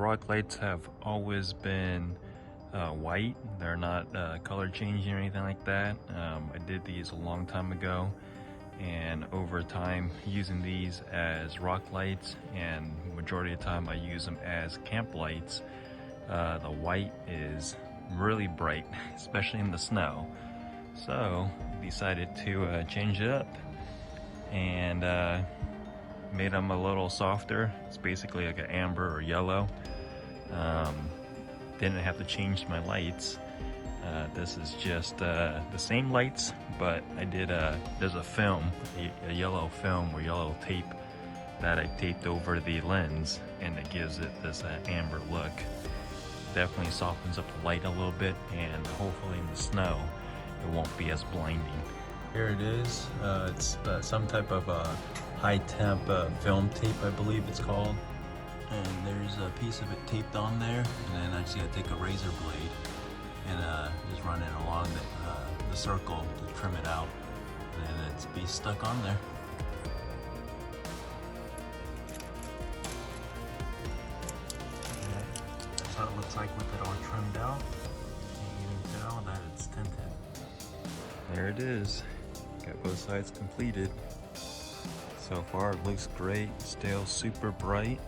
rock lights have always been white. They're not color changing or anything like that. I did these a long time ago, and over time using these as rock lights, and majority of the time I use them as camp lights, the white is really bright, especially in the snow. So decided to change it up and made them a little softer. It's basically like an amber or yellow. Didn't have to change my lights. This is just the same lights, but I did there's a film, a yellow film or yellow tape that I taped over the lens, and it gives it this amber look. Definitely softens up the light a little bit, and hopefully in the snow it won't be as blinding. Here it is. It's some type of high temp film tape, I believe it's called. And there's a piece of it taped on there, and then I just gotta take a razor blade and just run it along the circle to trim it out, and then it's be stuck on there. That's how it looks like with it all trimmed out. You can tell that it's tinted. There it is. Got both sides completed. So far it looks great, still super bright,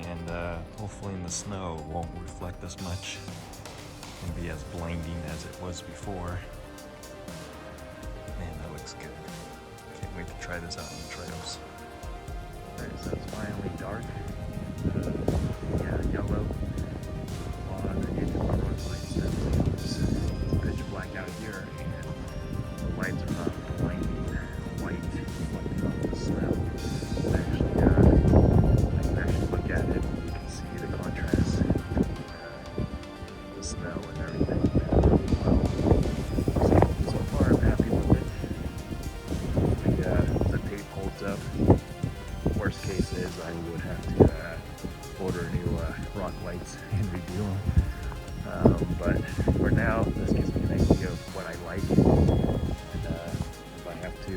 and hopefully in the snow it won't reflect as much and be as blinding as it was before. Man, that looks good. Can't wait to try this out on the trails. Alright, so it's finally dark. Yeah, yellow on the edge of my road lights. It's pitch black out here, and the lights are not blinding white, reflecting off the snow. I can actually look at it, and you can see the contrast between the snow and everything really well. So far I'm happy with it. The tape holds up. Worst case is I would have to order new rock lights and redo them. But for now, this gives me an idea of what I like, and if I have to